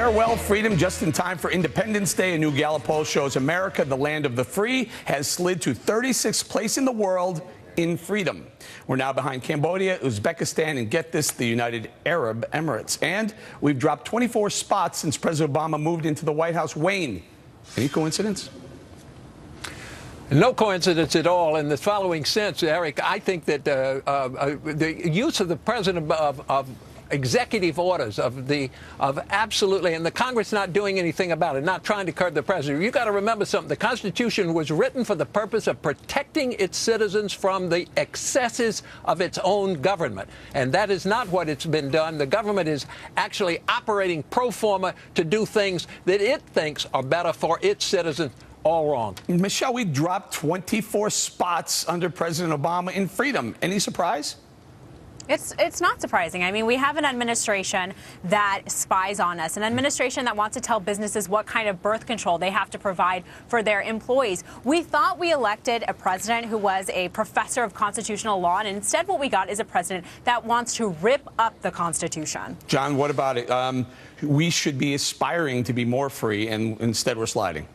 Farewell freedom just in time for Independence Day. A new Gallup poll shows America, the land of the free, has slid to 36th place in the world in freedom. We're now behind Cambodia, Uzbekistan, and get this, the United Arab Emirates. And we've dropped 24 spots since President Obama moved into the White House. Wayne, any coincidence? No coincidence at all. In the following sense, Eric, I think that the use of the president of executive orders of absolutely, and the Congress not doing anything about it, not trying to curb the president. You got to remember something. The Constitution was written for the purpose of protecting its citizens from the excesses of its own government, and that is not what it's been done. The government is actually operating pro forma to do things that it thinks are better for its citizens. All wrong. Michelle, we dropped 24 spots under President Obama in freedom. Any surprise? It's not surprising. I mean, we have an administration that spies on us, an administration that wants to tell businesses what kind of birth control they have to provide for their employees. We thought we elected a president who was a professor of constitutional law, and instead what we got is a president that wants to rip up the Constitution. John, what about it? We should be aspiring to be more free, and instead we're sliding.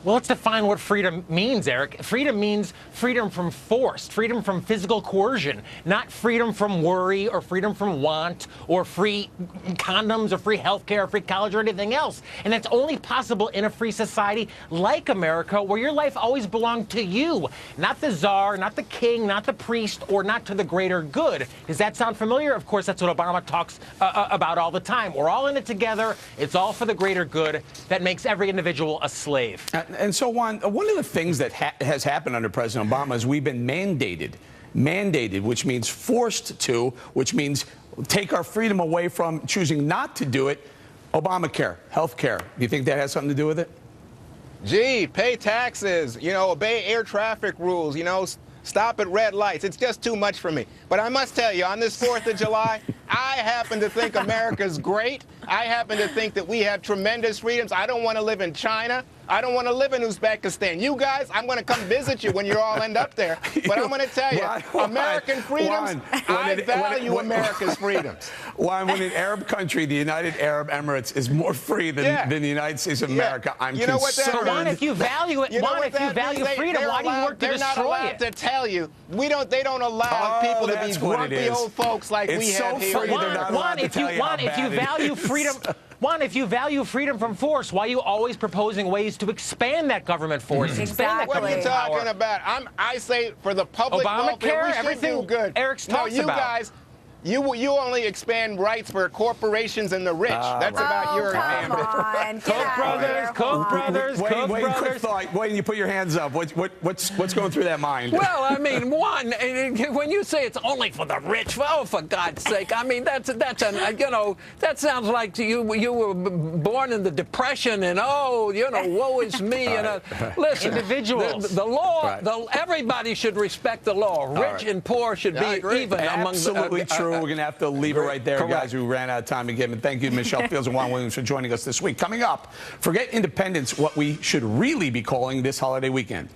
Well, let's define what freedom means, Eric. Freedom means freedom from force, freedom from physical coercion, not freedom from worry or freedom from want or free condoms or free health care or free college or anything else. And that's only possible in a free society like America, where your life always belonged to you, not the czar, not the king, not the priest, or not to the greater good. Does that sound familiar? Of course, that's what Obama talks about all the time. We're all in it together. It's all for the greater good. That makes every individual a slave. And so, Juan, one of the things that has happened under President Obama is we've been mandated, which means forced to, which means take our freedom away from choosing not to do it. Obamacare, health care. Do you think that has something to do with it? Gee, pay taxes, obey air traffic rules, stop at red lights. It's just too much for me. But I must tell you, on this 4th of July, I happen to think America's great. I happen to think that we have tremendous freedoms. I don't want to live in China. I don't want to live in Uzbekistan. You guys, I'm going to come visit you when you all end up there. But I'm going to tell you, American freedoms, I value America's freedoms. When an Arab country, the United Arab Emirates, is more free than the United States of America, I'm concerned. So, Juan, if you value it, Juan, if you value freedom, why do you work to destroy it? They're not allowed to tell you. They don't allow people to be grumpy old folks like we have here. Juan, if you value freedom... Juan, if you value freedom from force, why are you always proposing ways to expand that government force? Exactly. What are you talking about? I say for the public welfare, we should do good. Eric's talks you about. Guys, you only expand rights for corporations and the rich. That's about your ambit. Koch brothers. Wait, quick thought. Wait, you put your hands up. What's going through that mind? Well, I mean, one, when you say it's only for the rich, well, for God's sake, I mean, that sounds like you were born in the Depression and, woe is me. And listen, individuals. The law, everybody should respect the law. Rich and poor should be even among Absolutely true. We're going to have to leave it right there, guys. We ran out of time again. And thank you, Michelle Fields and Juan Williams, for joining us this week. Coming up, forget independence, what we should really be calling this holiday weekend.